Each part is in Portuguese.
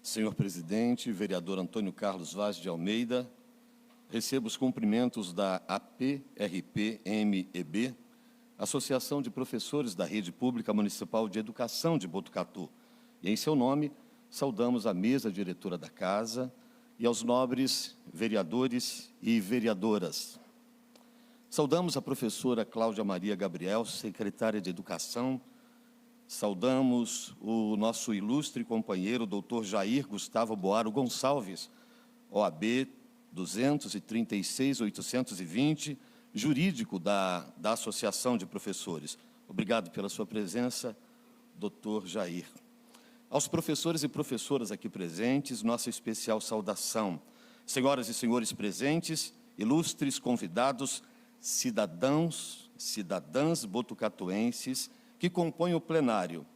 Senhor presidente, vereador Antônio Carlos Vaz de Almeida, recebo os cumprimentos da APRP-MEB, Associação de Professores da Rede Pública Municipal de Educação de Botucatu. E, em seu nome, saudamos a mesa diretora da Casa e aos nobres vereadores e vereadoras. Saudamos a professora Cláudia Maria Gabriel, secretária de Educação. Saudamos o nosso ilustre companheiro, doutor Jair Gustavo Boaro Gonçalves, OAB 236.820, jurídico da Associação de Professores. Obrigado pela sua presença, doutor Jair. Aos professores e professoras aqui presentes, nossa especial saudação. Senhoras e senhores presentes, ilustres convidados, cidadãos, cidadãs botucatuenses que compõem o plenário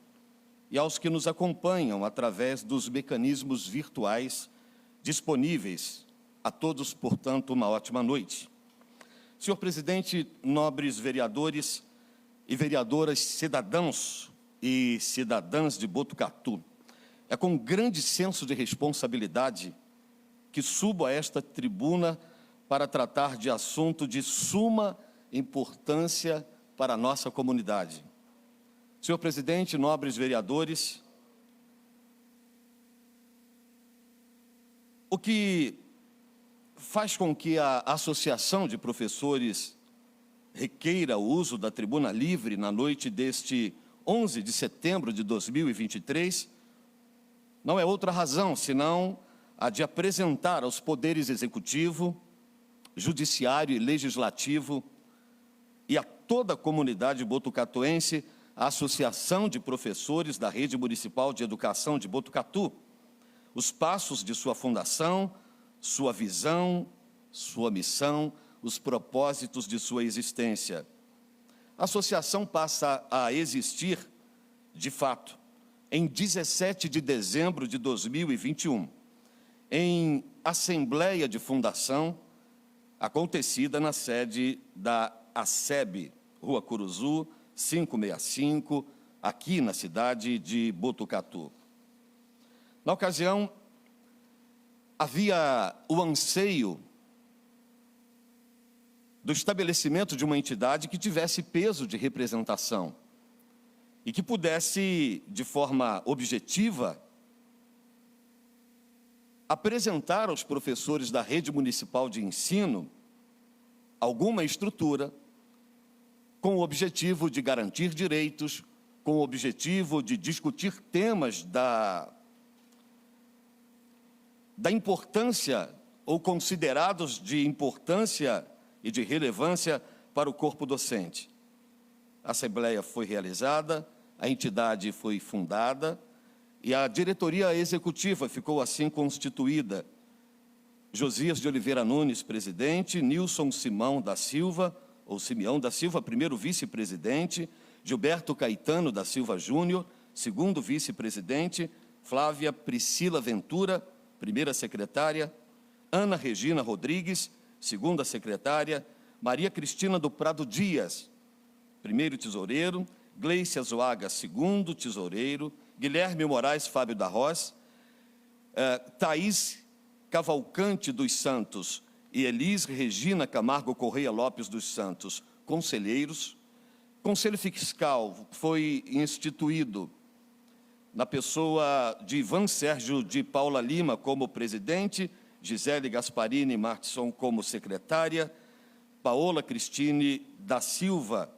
e aos que nos acompanham através dos mecanismos virtuais disponíveis. A todos, portanto, uma ótima noite. Senhor presidente, nobres vereadores e vereadoras, cidadãos e cidadãs de Botucatu, é com grande senso de responsabilidade que subo a esta tribuna para tratar de assunto de suma importância para a nossa comunidade. Senhor presidente, nobres vereadores, o que faz com que a Associação de Professores requeira o uso da tribuna livre na noite deste 11 de setembro de 2023 não é outra razão, senão a de apresentar aos poderes executivo, judiciário e legislativo e a toda a comunidade botucatuense a Associação de Professores da Rede Municipal de Educação de Botucatu, os passos de sua fundação, sua visão, sua missão, os propósitos de sua existência. A associação passa a existir, de fato, em 17 de dezembro de 2021, em assembleia de fundação, acontecida na sede da ACEB, Rua Curuzu, 565, aqui na cidade de Botucatu. Na ocasião, havia o anseio do estabelecimento de uma entidade que tivesse peso de representação e que pudesse, de forma objetiva, apresentar aos professores da rede municipal de ensino alguma estrutura com o objetivo de garantir direitos, com o objetivo de discutir temas da importância ou considerados de importância e de relevância para o corpo docente. A assembleia foi realizada, a entidade foi fundada e a diretoria executiva ficou assim constituída. Josias de Oliveira Nunes, presidente, Nilson Simão da Silva, ou Simeão da Silva, primeiro vice-presidente, Gilberto Caetano da Silva Júnior, segundo vice-presidente, Flávia Priscila Ventura, primeira secretária, Ana Regina Rodrigues, segunda secretária, Maria Cristina do Prado Dias, primeiro tesoureiro, Gleice Azuaga, segundo tesoureiro, Guilherme Moraes Fábio da Roz, Thaís Cavalcante dos Santos e Elis Regina Camargo Correia Lopes dos Santos, conselheiros. Conselho Fiscal foi instituído na pessoa de Ivan Sérgio de Paula Lima como presidente, Gisele Gasparini Martisson como secretária, Paola Cristine da Silva,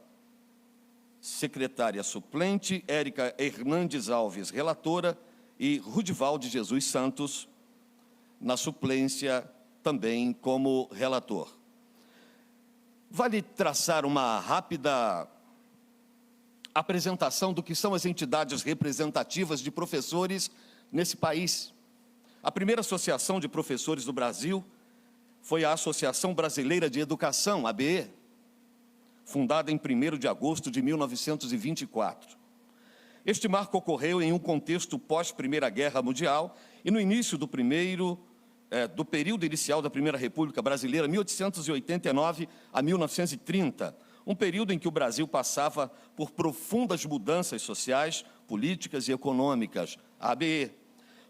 secretária suplente, Érica Hernandes Alves, relatora, e Rudivalde Jesus Santos, na suplência, também como relator. Vale traçar uma rápida apresentação do que são as entidades representativas de professores nesse país. A primeira associação de professores do Brasil foi a Associação Brasileira de Educação, ABE, fundada em 1º de agosto de 1924. Este marco ocorreu em um contexto pós-Primeira Guerra Mundial e no início do período inicial da Primeira República Brasileira, 1889 a 1930, um período em que o Brasil passava por profundas mudanças sociais, políticas e econômicas. A ABE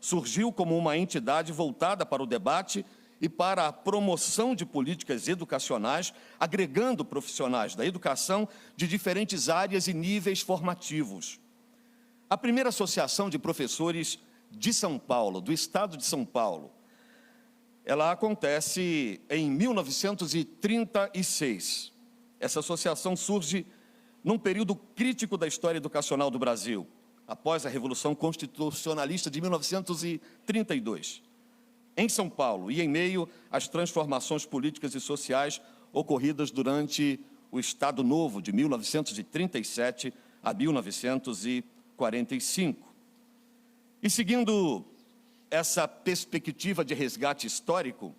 surgiu como uma entidade voltada para o debate e para a promoção de políticas educacionais, agregando profissionais da educação de diferentes áreas e níveis formativos. A primeira associação de professores de São Paulo, do estado de São Paulo, ela acontece em 1936. Essa associação surge num período crítico da história educacional do Brasil, após a Revolução Constitucionalista de 1932, em São Paulo e em meio às transformações políticas e sociais ocorridas durante o Estado Novo, de 1937 a 1945. E seguindo essa perspectiva de resgate histórico,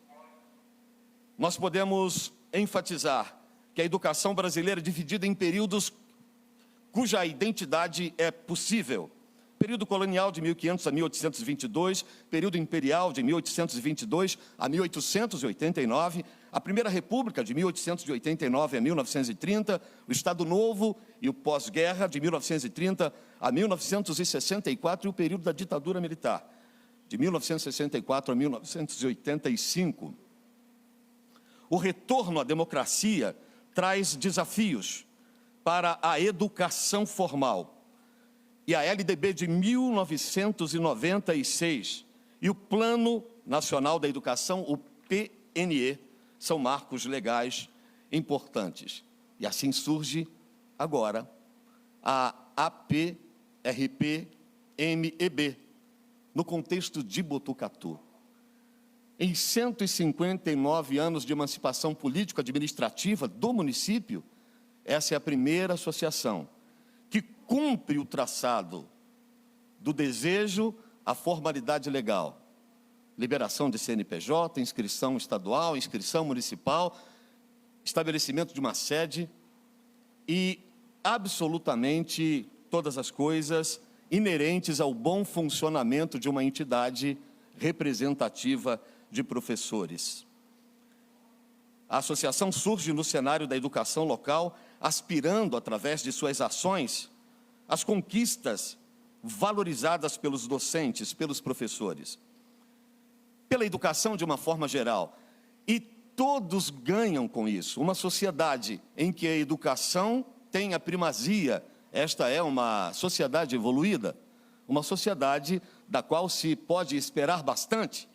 nós podemos enfatizar que a educação brasileira é dividida em períodos cuja identidade é possível. Período colonial de 1500 a 1822, período imperial de 1822 a 1889, a Primeira República de 1889 a 1930, o Estado Novo e o pós-guerra de 1930 a 1964 e o período da ditadura militar, de 1964 a 1985. O retorno à democracia traz desafios para a educação formal. E a LDB de 1996 e o Plano Nacional da Educação, o PNE, são marcos legais importantes. E assim surge agora a APRP-MEB, no contexto de Botucatu. Em 159 anos de emancipação político-administrativa do município, essa é a primeira associação que cumpre o traçado do desejo à formalidade legal. Liberação de CNPJ, inscrição estadual, inscrição municipal, estabelecimento de uma sede e absolutamente todas as coisas inerentes ao bom funcionamento de uma entidade representativa de professores. A associação surge no cenário da educação local, aspirando, através de suas ações, as conquistas valorizadas pelos docentes, pelos professores, pela educação de uma forma geral. E todos ganham com isso. Uma sociedade em que a educação tem a primazia, esta é uma sociedade evoluída, uma sociedade da qual se pode esperar bastante.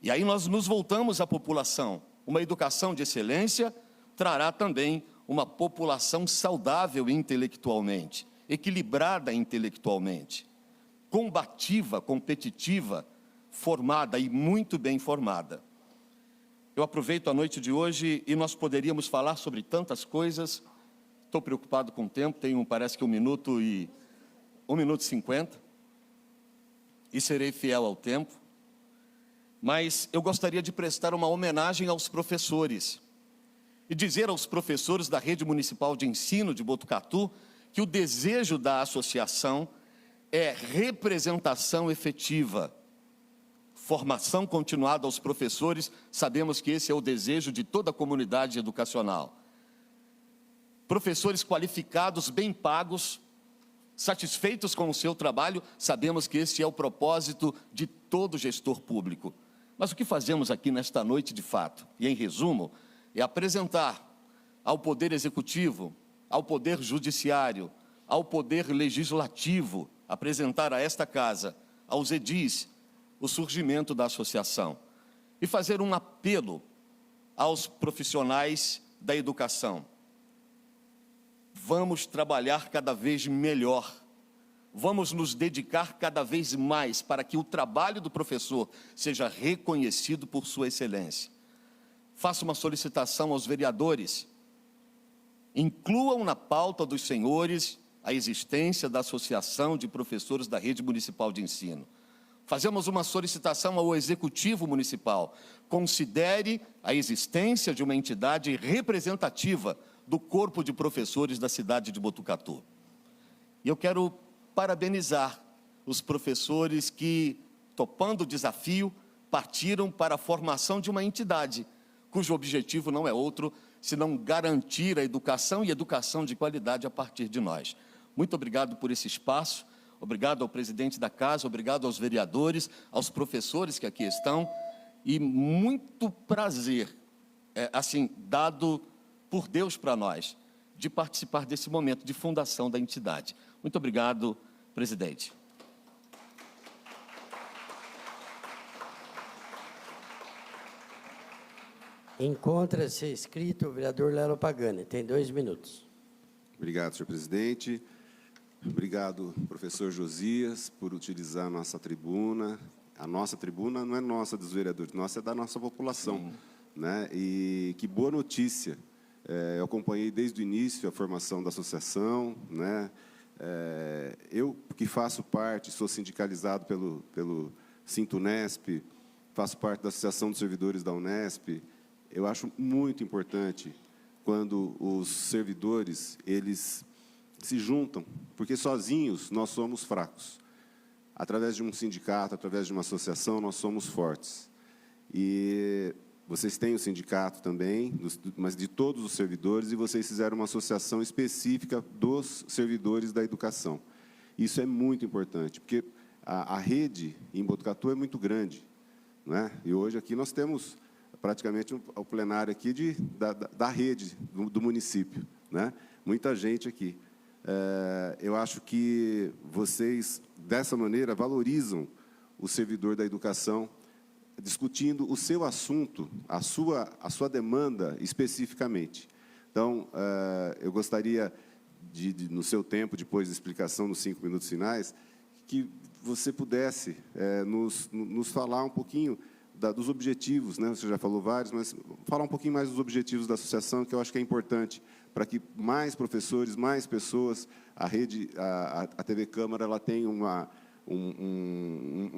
E aí nós nos voltamos à população. Uma educação de excelência trará também uma população saudável intelectualmente, equilibrada intelectualmente, combativa, competitiva, formada e muito bem formada. Eu aproveito a noite de hoje e nós poderíamos falar sobre tantas coisas. Estou preocupado com o tempo, tenho, parece que 1 minuto e 50, e serei fiel ao tempo. Mas eu gostaria de prestar uma homenagem aos professores e dizer aos professores da Rede Municipal de Ensino de Botucatu que o desejo da associação é representação efetiva, formação continuada aos professores. Sabemos que esse é o desejo de toda a comunidade educacional. Professores qualificados, bem pagos, satisfeitos com o seu trabalho, sabemos que esse é o propósito de todo gestor público. Mas o que fazemos aqui nesta noite, de fato, e em resumo, é apresentar ao Poder Executivo, ao Poder Judiciário, ao Poder Legislativo, apresentar a esta casa, aos edis, o surgimento da associação e fazer um apelo aos profissionais da educação. Vamos trabalhar cada vez melhor. Vamos nos dedicar cada vez mais para que o trabalho do professor seja reconhecido por sua excelência. Faço uma solicitação aos vereadores. Incluam na pauta dos senhores a existência da Associação de Professores da Rede Municipal de Ensino. Fazemos uma solicitação ao Executivo Municipal. Considere a existência de uma entidade representativa do corpo de professores da cidade de Botucatu. E eu quero parabenizar os professores que, topando o desafio, partiram para a formação de uma entidade, cujo objetivo não é outro, senão garantir a educação e educação de qualidade a partir de nós. Muito obrigado por esse espaço, obrigado ao presidente da casa, obrigado aos vereadores, aos professores que aqui estão, e muito prazer, assim, dado por Deus para nós, de participar desse momento de fundação da entidade. Muito obrigado, presidente. Encontra-se inscrito o vereador Lelo Pagani. Tem 2 minutos. Obrigado, senhor presidente. Obrigado, professor Josias, por utilizar a nossa tribuna. A nossa tribuna não é nossa dos vereadores, nossa é da nossa população, né? E que boa notícia. Eu acompanhei desde o início a formação da associação, né? Eu, que faço parte, sou sindicalizado pelo Sintunesp, faço parte da Associação dos Servidores da Unesp. Eu acho muito importante quando os servidores, eles se juntam, porque sozinhos nós somos fracos. Através de um sindicato, através de uma associação, nós somos fortes. E vocês têm o sindicato também, mas de todos os servidores, e vocês fizeram uma associação específica dos servidores da educação. Isso é muito importante, porque a rede em Botucatu é muito grande, não é? E hoje aqui nós temos praticamente o plenário aqui da rede do município, né? Muita gente aqui. Eu acho que vocês, dessa maneira, valorizam o servidor da educação, discutindo o seu assunto, a sua demanda especificamente. Então, eu gostaria, no seu tempo, depois da explicação, nos 5 minutos finais, que você pudesse nos falar um pouquinho dos objetivos, né? Você já falou vários, mas falar um pouquinho mais dos objetivos da associação, que eu acho que é importante para que mais professores, mais pessoas, a TV Câmara, ela tem um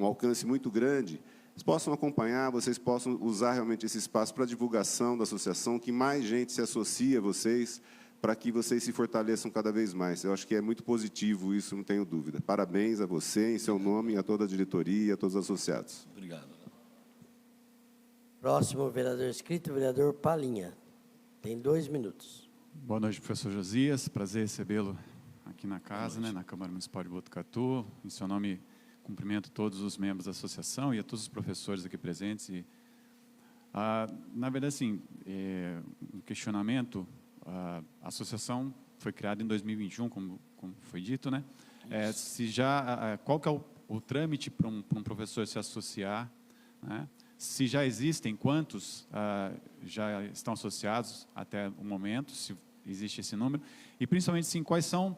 alcance muito grande, possam acompanhar, vocês possam usar realmente esse espaço para divulgação da associação, que mais gente se associe a vocês, para que vocês se fortaleçam cada vez mais. Eu acho que é muito positivo isso, não tenho dúvida. Parabéns a você, em seu nome, a toda a diretoria, a todos os associados. Obrigado. Próximo vereador inscrito, vereador Palinha. Tem 2 minutos. Boa noite, professor Josias. Prazer recebê-lo aqui na casa, né, na Câmara Municipal de Botucatu. Em seu nome, cumprimento todos os membros da associação e a todos os professores aqui presentes. Na verdade, assim, um questionamento, a associação foi criada em 2021, como foi dito, né? Qual que é o trâmite para um professor se associar, né? Se já existem, quantos já estão associados até o momento, se existe esse número, e principalmente, sim, quais são,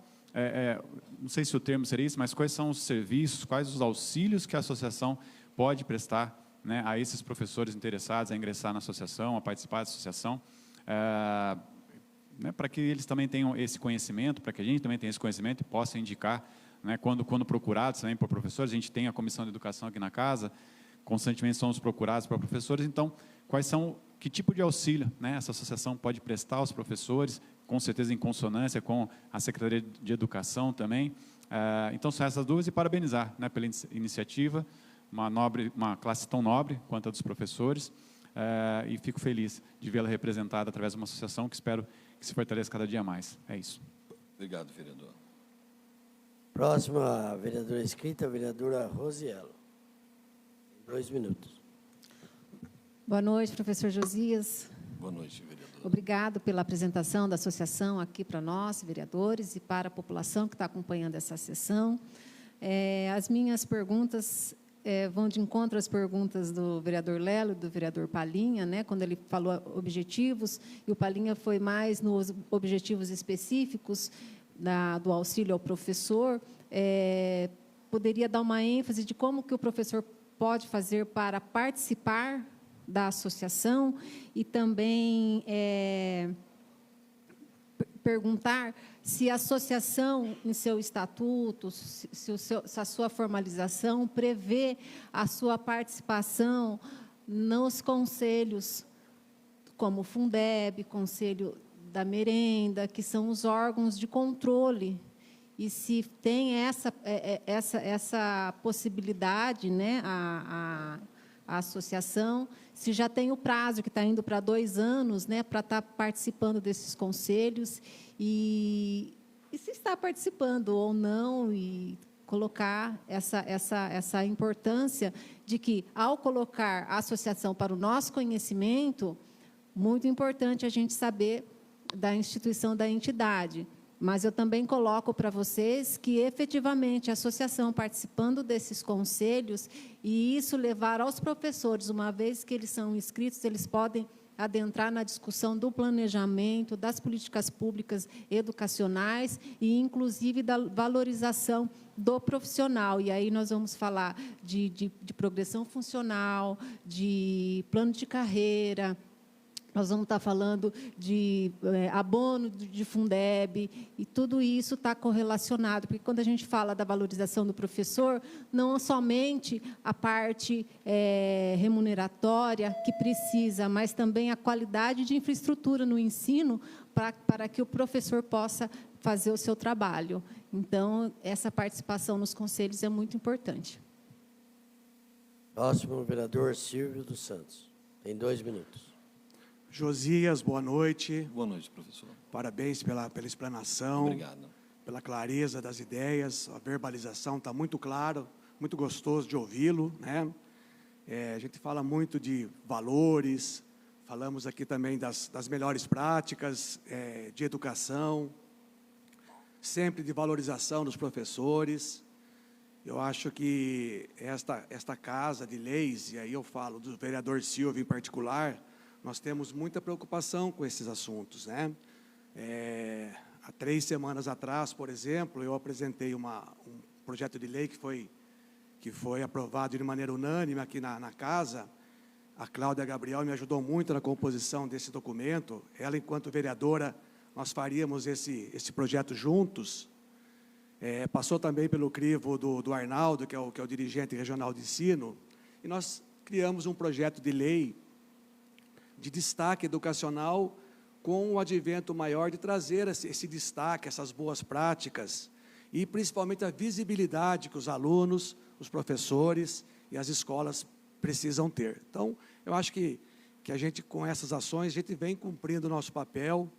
não sei se o termo seria isso, mas quais são os serviços, quais os auxílios que a associação pode prestar, né, a esses professores interessados a ingressar na associação, a participar da associação, né, para que eles também tenham esse conhecimento, para que a gente também tenha esse conhecimento e possa indicar, né, quando procurados também por professores. A gente tem a Comissão de Educação aqui na casa, constantemente somos procurados por professores. Então, que tipo de auxílio, né, essa associação pode prestar aos professores, com certeza em consonância com a Secretaria de Educação também. Então, são essas duas, e parabenizar, né, pela iniciativa, uma classe tão nobre quanto a dos professores, e fico feliz de vê-la representada através de uma associação que espero que se fortaleça cada dia mais. É isso. Obrigado, vereador. Próxima vereadora inscrita, a vereadora Rosiello. 2 minutos. Boa noite, professor Josias. Boa noite, vereador. Obrigado pela apresentação da associação aqui para nós, vereadores, e para a população que está acompanhando essa sessão. As minhas perguntas vão de encontro às perguntas do vereador Lelo e do vereador Palinha, né, quando ele falou objetivos, e o Palinha foi mais nos objetivos específicos do auxílio ao professor. Poderia dar uma ênfase de como que o professor pode fazer para participar da associação, e também perguntar se a associação, em seu estatuto, se a sua formalização prevê a sua participação nos conselhos, como o Fundeb, Conselho da Merenda, que são os órgãos de controle, e se tem essa possibilidade, né, a associação, se já tem o prazo, que está indo para 2 anos, né, para estar participando desses conselhos, e se está participando ou não, e colocar essa importância de que, ao colocar a associação para o nosso conhecimento, muito importante a gente saber da instituição, da entidade. Mas eu também coloco para vocês que, efetivamente, a associação participando desses conselhos, e isso levar aos professores, uma vez que eles são inscritos, eles podem adentrar na discussão do planejamento, das políticas públicas educacionais e, inclusive, da valorização do profissional. E aí nós vamos falar de progressão funcional, de plano de carreira. Nós vamos estar falando de abono de Fundeb, e tudo isso está correlacionado, porque quando a gente fala da valorização do professor, não somente a parte remuneratória que precisa, mas também a qualidade de infraestrutura no ensino para que o professor possa fazer o seu trabalho. Então, essa participação nos conselhos é muito importante. Próximo, o vereador Silvio dos Santos. Tem 2 minutos. Josias, boa noite. Boa noite, professor. Parabéns pela explanação. Obrigado. Pela clareza das ideias. A verbalização está muito claro, muito gostoso de ouvi-lo, né? A gente fala muito de valores, falamos aqui também das melhores práticas de educação, sempre de valorização dos professores. Eu acho que esta casa de leis, e aí eu falo do vereador Silvio em particular, nós temos muita preocupação com esses assuntos, né? Há 3 semanas atrás, por exemplo, eu apresentei um projeto de lei que foi aprovado de maneira unânime aqui na casa. A Cláudia Gabriel me ajudou muito na composição desse documento. Ela, enquanto vereadora, nós faríamos esse projeto juntos. Passou também pelo crivo do Arnaldo, que é o dirigente regional de ensino, e nós criamos um projeto de lei de destaque educacional, com o advento maior de trazer esse destaque, essas boas práticas, e principalmente a visibilidade que os alunos, os professores e as escolas precisam ter. Então, eu acho que a gente, com essas ações, a gente vem cumprindo o nosso papel.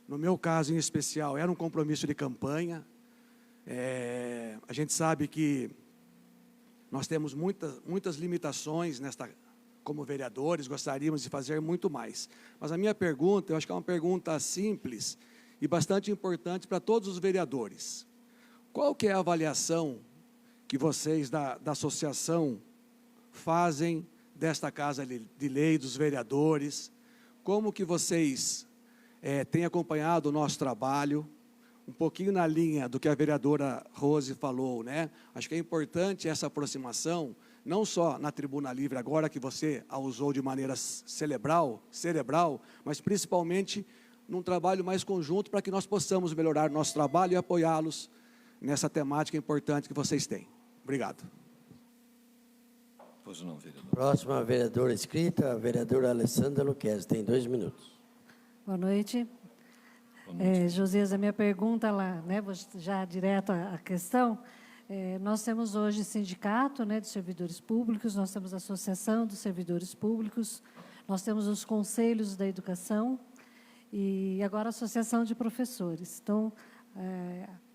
No meu caso, em especial, era um compromisso de campanha. A gente sabe que nós temos muitas limitações como vereadores, gostaríamos de fazer muito mais. Mas a minha pergunta, eu acho que é uma pergunta simples e bastante importante para todos os vereadores. Qual que é a avaliação que vocês da associação fazem desta Casa de Lei, dos vereadores? Como que vocês têm acompanhado o nosso trabalho? Um pouquinho na linha do que a vereadora Rose falou, né? Acho que é importante essa aproximação, não só na Tribuna Livre agora, que você a usou de maneira cerebral, mas principalmente num trabalho mais conjunto para que nós possamos melhorar o nosso trabalho e apoiá-los nessa temática importante que vocês têm. Obrigado. Pois não, vereador. Próxima vereadora inscrita, a vereadora Alessandra Luquezzi. Tem 2 minutos. Boa noite. Josias, a minha pergunta lá, né, vou já direto à questão. Nós temos hoje sindicato, né, de servidores públicos, nós temos a associação dos servidores públicos, nós temos os conselhos da educação e agora a associação de professores. Então,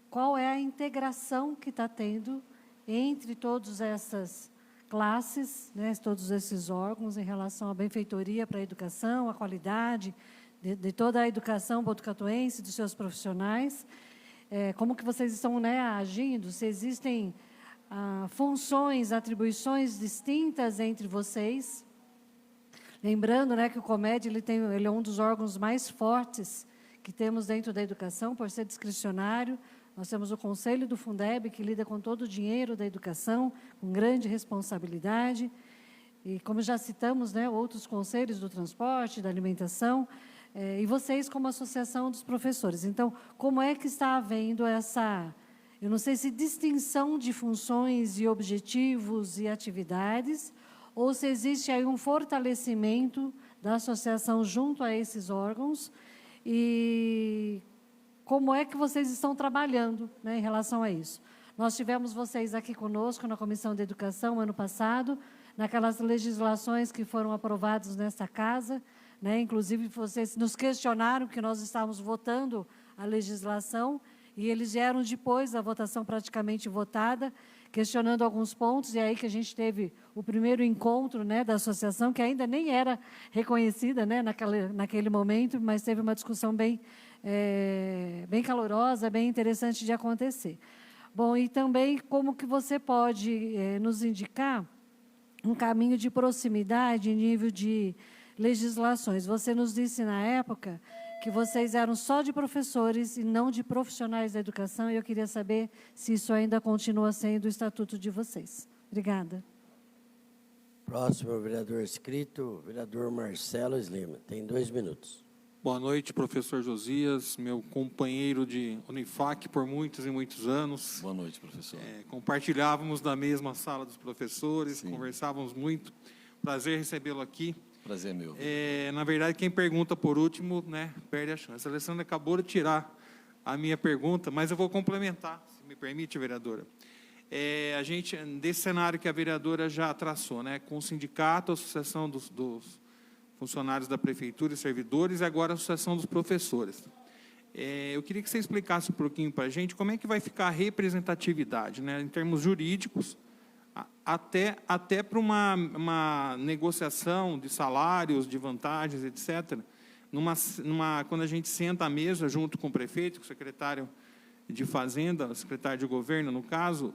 qual é a integração que está tendo entre todas essas classes, né, todos esses órgãos em relação à benfeitoria para a educação, a qualidade de toda a educação botucatuense, dos seus profissionais? Como que vocês estão, né, agindo? Se existem funções, atribuições distintas entre vocês? Lembrando, né, que o COMED ele é um dos órgãos mais fortes que temos dentro da educação, por ser discricionário. Nós temos o Conselho do Fundeb, que lida com todo o dinheiro da educação, com grande responsabilidade. E, como já citamos, né, outros conselhos do transporte, da alimentação, e vocês como associação dos professores. Então, como é que está havendo essa, eu não sei se distinção de funções e objetivos e atividades, ou se existe aí um fortalecimento da associação junto a esses órgãos, e como é que vocês estão trabalhando, né, em relação a isso? Nós tivemos vocês aqui conosco na Comissão de Educação ano passado, naquelas legislações que foram aprovadas nesta casa, né? Inclusive, vocês nos questionaram que nós estávamos votando a legislação, e eles vieram depois da votação praticamente votada, questionando alguns pontos, e aí que a gente teve o primeiro encontro, né, da associação, que ainda nem era reconhecida, né, naquele momento, mas teve uma discussão bem calorosa, bem interessante de acontecer. Bom, e também como que você pode nos indicar um caminho de proximidade em nível de legislações. Você nos disse na época que vocês eram só de professores e não de profissionais da educação, e eu queria saber se isso ainda continua sendo o estatuto de vocês. Obrigada. Próximo vereador inscrito, vereador Marcelo Slima. Tem 2 minutos. Boa noite, professor Josias, meu companheiro de Unifac por muitos e muitos anos. Boa noite, professor. Compartilhávamos da mesma sala dos professores, Sim. Conversávamos muito. Prazer recebê-lo aqui. Prazer é meu. Na verdade, quem pergunta por último, né, perde a chance. A Alessandra acabou de tirar a minha pergunta, mas eu vou complementar, se me permite, vereadora. A gente, desse cenário que a vereadora já traçou, né, com o sindicato, a associação dos funcionários da prefeitura e servidores, e agora a associação dos professores. Eu queria que você explicasse um pouquinho para a gente como é que vai ficar a representatividade, né, em termos jurídicos, até para uma negociação de salários, de vantagens, etc. Quando a gente senta à mesa junto com o prefeito, com o secretário de Fazenda, o secretário de Governo, no caso,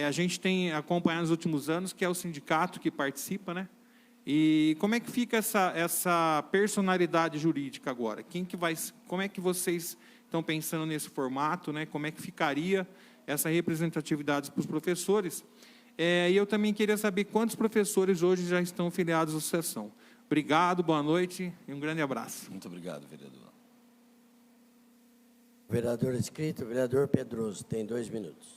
a gente tem acompanhado nos últimos anos, que é o sindicato que participa, né? E como é que fica essa personalidade jurídica agora? Como é que vocês estão pensando nesse formato, né? Como é que ficaria essa representatividade para os professores? E eu também queria saber quantos professores hoje já estão filiados à associação. Obrigado, boa noite e um grande abraço. Muito obrigado, vereador. Vereador inscrito, vereador Pedroso. Tem 2 minutos.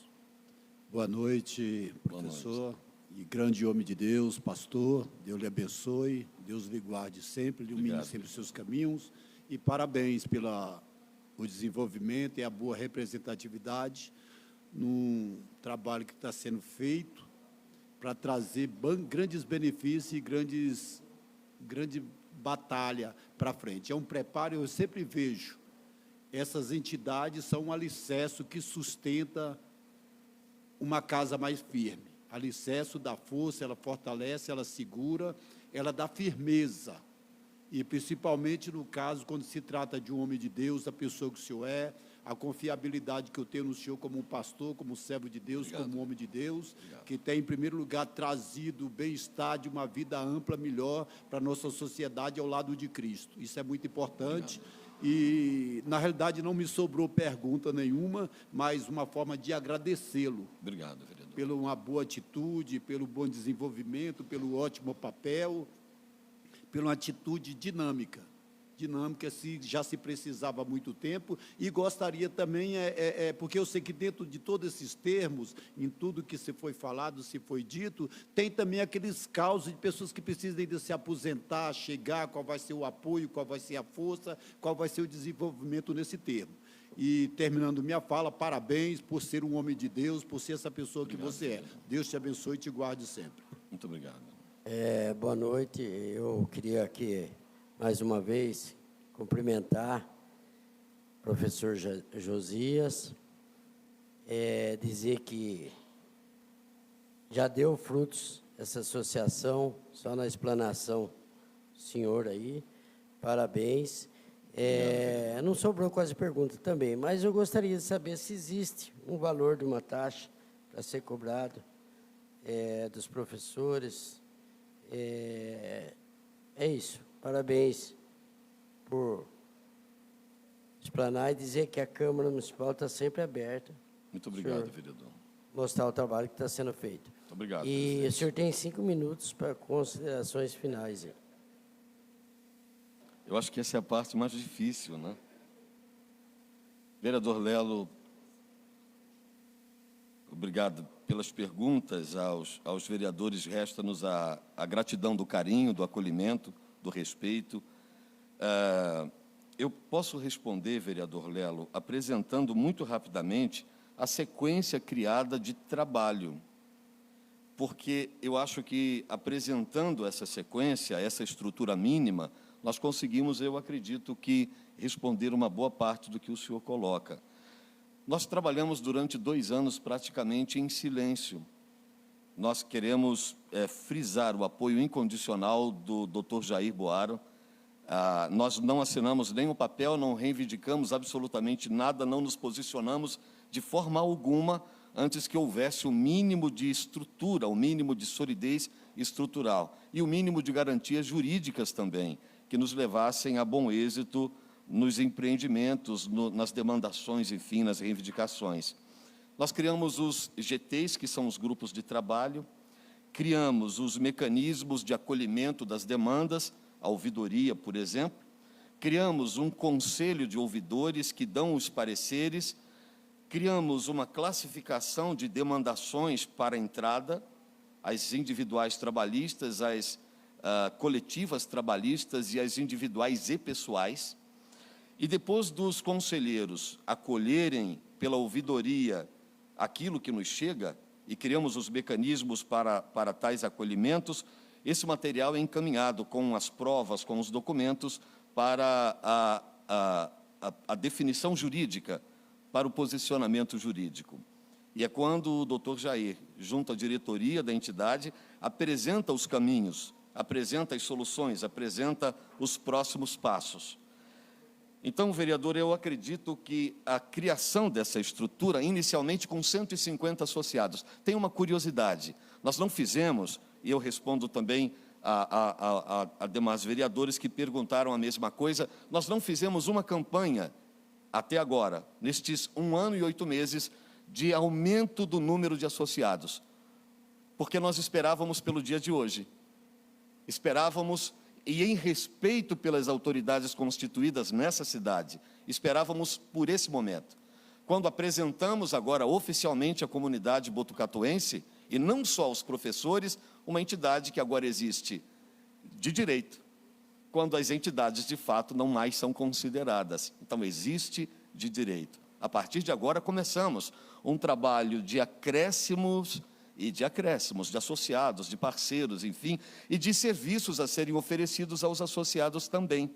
Boa noite, professor. Boa noite. E grande homem de Deus, pastor, Deus lhe abençoe, Deus lhe guarde sempre, lhe ilumine sempre os seus caminhos, e parabéns pelo desenvolvimento e a boa representatividade num trabalho que está sendo feito para trazer grandes benefícios e grande batalha para frente. É um preparo, eu sempre vejo, essas entidades são um alicerce que sustenta uma casa mais firme. Alicerce dá força, ela fortalece, ela segura, ela dá firmeza. E, principalmente, no caso, quando se trata de um homem de Deus, a pessoa que o senhor é, a confiabilidade que eu tenho no senhor como um pastor, como servo de Deus, Obrigado. como um homem de Deus, Obrigado. que tem, em primeiro lugar, trazido o bem-estar de uma vida ampla, melhor, para a nossa sociedade ao lado de Cristo. Isso é muito importante. Obrigado. E, na realidade, não me sobrou pergunta nenhuma, mas uma forma de agradecê-lo. Obrigado, vereador. Pela uma boa atitude, pelo bom desenvolvimento, pelo ótimo papel, pela uma atitude dinâmica, já se precisava há muito tempo, e gostaria também, porque eu sei que dentro de todos esses termos, em tudo que se foi falado, se foi dito, tem também aqueles casos de pessoas que precisam ainda se aposentar, chegar, qual vai ser o apoio, qual vai ser a força, qual vai ser o desenvolvimento nesse termo. E, terminando minha fala, parabéns por ser um homem de Deus, por ser essa pessoa Obrigado, que você é. vereador. Deus te abençoe e te guarde sempre. Muito obrigado. Boa noite. Eu queria aqui, mais uma vez, cumprimentar o professor Josias, dizer que já deu frutos essa associação, só na explanação do senhor aí, parabéns. Não sobrou quase pergunta também, mas eu gostaria de saber se existe um valor de uma taxa para ser cobrado dos professores. É isso, parabéns por explanar e dizer que a Câmara Municipal está sempre aberta. Muito obrigado, Senhor, vereador. mostrar o trabalho que está sendo feito. Muito obrigado, E presidente. o senhor tem 5 minutos para considerações finais. Aí. Eu acho que essa é a parte mais difícil, né? Vereador Lelo, obrigado pelas perguntas aos vereadores. Resta-nos a gratidão do carinho, do acolhimento, do respeito. Eu posso responder, vereador Lelo, apresentando muito rapidamente a sequência criada de trabalho, porque eu acho que, apresentando essa sequência, essa estrutura mínima, nós conseguimos, eu acredito que, responder uma boa parte do que o senhor coloca. Nós trabalhamos durante 2 anos praticamente em silêncio. Nós queremos frisar o apoio incondicional do Dr. Jair Boaro. Nós não assinamos nenhum papel, não reivindicamos absolutamente nada, não nos posicionamos de forma alguma antes que houvesse o mínimo de estrutura, o mínimo de solidez estrutural e o mínimo de garantias jurídicas também, que nos levassem a bom êxito nos empreendimentos, nas demandações, enfim, nas reivindicações. Nós criamos os GTs, que são os grupos de trabalho, criamos os mecanismos de acolhimento das demandas, a ouvidoria, por exemplo, criamos um conselho de ouvidores que dão os pareceres, criamos uma classificação de demandações para entrada, as individuais trabalhistas, as coletivas trabalhistas e as individuais e pessoais. E depois dos conselheiros acolherem pela ouvidoria aquilo que nos chega, e criamos os mecanismos para tais acolhimentos, esse material é encaminhado com as provas, com os documentos, para a definição jurídica, para o posicionamento jurídico. E é quando o doutor Jair, junto à diretoria da entidade, apresenta os caminhos, apresenta as soluções, apresenta os próximos passos. Então, vereador, eu acredito que a criação dessa estrutura, inicialmente com 150 associados, tem uma curiosidade. Nós não fizemos, e eu respondo também a demais vereadores que perguntaram a mesma coisa, nós não fizemos uma campanha até agora, nestes 1 ano e 8 meses, de aumento do número de associados, porque nós esperávamos pelo dia de hoje. Esperávamos, e em respeito pelas autoridades constituídas nessa cidade, esperávamos por esse momento. Quando apresentamos agora oficialmente à comunidade botucatuense, e não só aos professores, uma entidade que agora existe de direito, quando as entidades de fato não mais são consideradas. Então, existe de direito. A partir de agora, começamos um trabalho de acréscimos e de acréscimos, de associados, de parceiros, enfim, e de serviços a serem oferecidos aos associados também.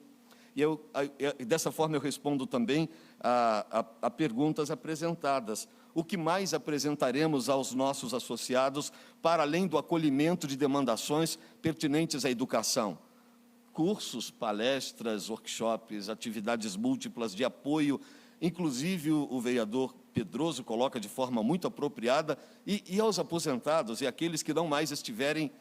E dessa forma eu respondo também a perguntas apresentadas. O que mais apresentaremos aos nossos associados, para além do acolhimento de demandações pertinentes à educação? Cursos, palestras, workshops, atividades múltiplas de apoio, inclusive o vereador Pedroso coloca de forma muito apropriada, e aos aposentados e aqueles que não mais estiverem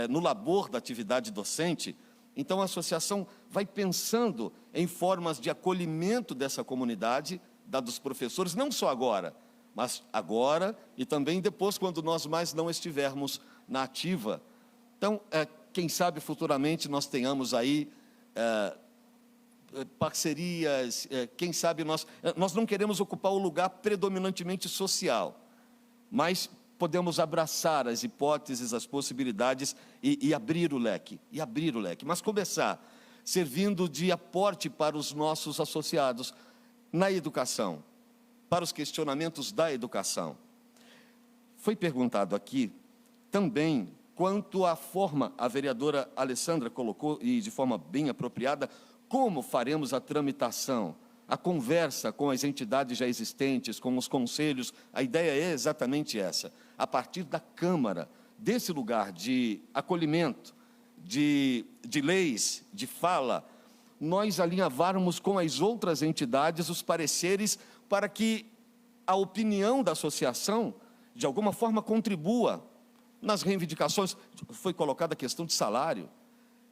no labor da atividade docente. Então, a associação vai pensando em formas de acolhimento dessa comunidade, da dos professores, não só agora, mas agora e também depois, quando nós mais não estivermos na ativa. Então, quem sabe futuramente nós tenhamos aí parcerias, quem sabe nós não queremos ocupar o lugar predominantemente social, mas podemos abraçar as hipóteses, as possibilidades e abrir o leque, mas começar servindo de aporte para os nossos associados na educação, para os questionamentos da educação. Foi perguntado aqui também quanto à forma, a vereadora Alessandra colocou, e de forma bem apropriada, como faremos a tramitação, a conversa com as entidades já existentes, com os conselhos. A ideia é exatamente essa, a partir da Câmara, desse lugar de acolhimento, de leis, de fala, nós alinhavarmos com as outras entidades os pareceres para que a opinião da associação, de alguma forma, contribua nas reivindicações. Foi colocada a questão de salário.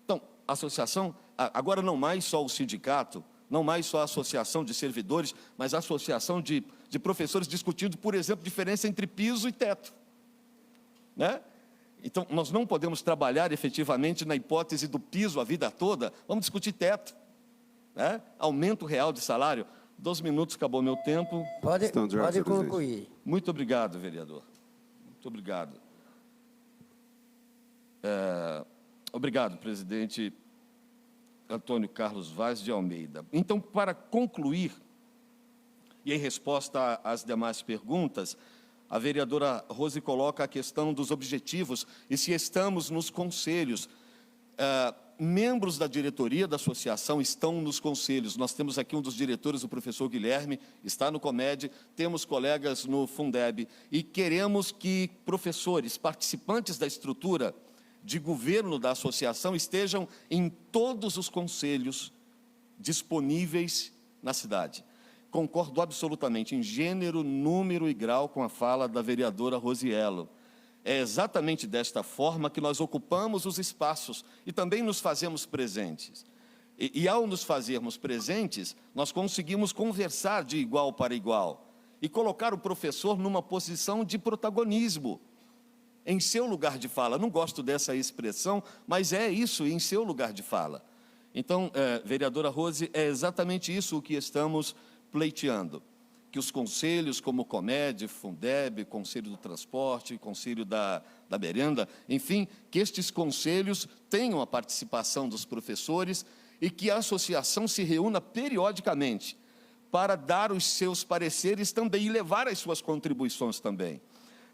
Então, a associação, agora não mais só o sindicato, não mais só a associação de servidores, mas a associação de professores discutindo, por exemplo, diferença entre piso e teto, né? Então, nós não podemos trabalhar efetivamente na hipótese do piso a vida toda, vamos discutir teto, né? Aumento real de salário. 12 minutos, acabou meu tempo. Pode concluir. Muito obrigado, vereador. Muito obrigado. Obrigado, presidente Antônio Carlos Vaz de Almeida. Então, para concluir, e em resposta às demais perguntas, a vereadora Rose coloca a questão dos objetivos e se estamos nos conselhos. membros da diretoria da associação estão nos conselhos. Nós temos aqui um dos diretores, o professor Guilherme, está no COMED, temos colegas no Fundeb, e queremos que professores, participantes da estrutura de governo da associação, estejam em todos os conselhos disponíveis na cidade. Concordo absolutamente em gênero, número e grau com a fala da vereadora Rosiello. É exatamente desta forma que nós ocupamos os espaços e também nos fazemos presentes. E ao nos fazermos presentes, nós conseguimos conversar de igual para igual e colocar o professor numa posição de protagonismo, em seu lugar de fala. Não gosto dessa expressão, mas é isso, em seu lugar de fala. Então, vereadora Rose, é exatamente isso o que estamos pleiteando. Que os conselhos como o COMED, Fundeb, Conselho do Transporte, Conselho da Merenda, enfim, que estes conselhos tenham a participação dos professores e que a associação se reúna periodicamente para dar os seus pareceres também e levar as suas contribuições também.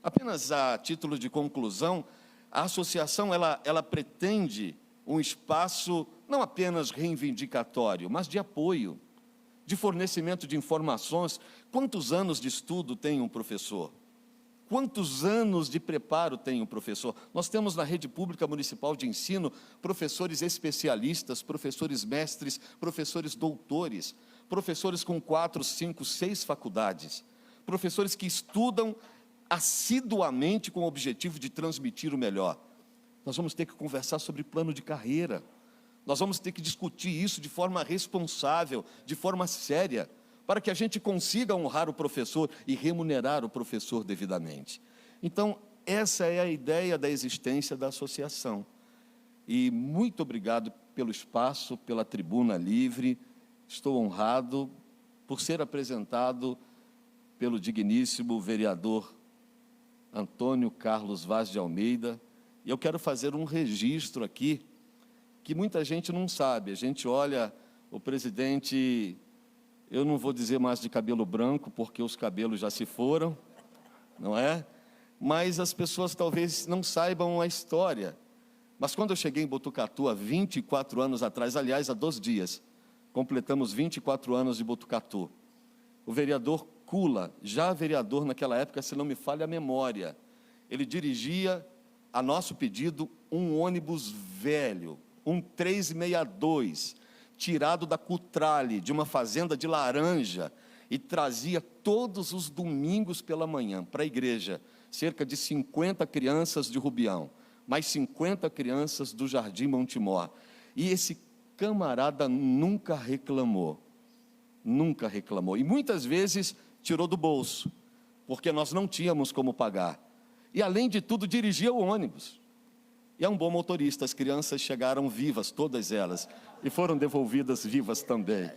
Apenas a título de conclusão, a associação ela pretende um espaço não apenas reivindicatório, mas de apoio, de fornecimento de informações. Quantos anos de estudo tem um professor? Quantos anos de preparo tem um professor? Nós temos na rede pública municipal de ensino professores especialistas, professores mestres, professores doutores, professores com 4, 5, 6 faculdades, professores que estudam assiduamente com o objetivo de transmitir o melhor. Nós vamos ter que conversar sobre plano de carreira. Nós vamos ter que discutir isso de forma responsável, de forma séria, para que a gente consiga honrar o professor e remunerar o professor devidamente. Então, essa é a ideia da existência da associação. E muito obrigado pelo espaço, pela tribuna livre. Estou honrado por ser apresentado pelo digníssimo vereador Antônio Carlos Vaz de Almeida. E eu quero fazer um registro aqui, que muita gente não sabe. A gente olha o presidente, eu não vou dizer mais de cabelo branco, porque os cabelos já se foram, não é? Mas as pessoas talvez não saibam a história. Mas quando eu cheguei em Botucatu, há 24 anos atrás, aliás, há 2 dias, completamos 24 anos de Botucatu. O vereador Cula, já vereador naquela época, se não me falha a memória, ele dirigia, a nosso pedido, um ônibus velho, um 362, tirado da Cutrale, de uma fazenda de laranja, e trazia todos os domingos pela manhã para a igreja, cerca de 50 crianças de Rubião, mais 50 crianças do Jardim Montemor. E esse camarada nunca reclamou, e muitas vezes tirou do bolso, porque nós não tínhamos como pagar. E, além de tudo, dirigia o ônibus. E é um bom motorista. As crianças chegaram vivas, todas elas, e foram devolvidas vivas também.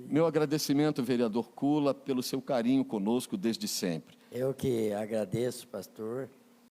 Meu agradecimento, vereador Cula, pelo seu carinho conosco desde sempre. Eu que agradeço, pastor.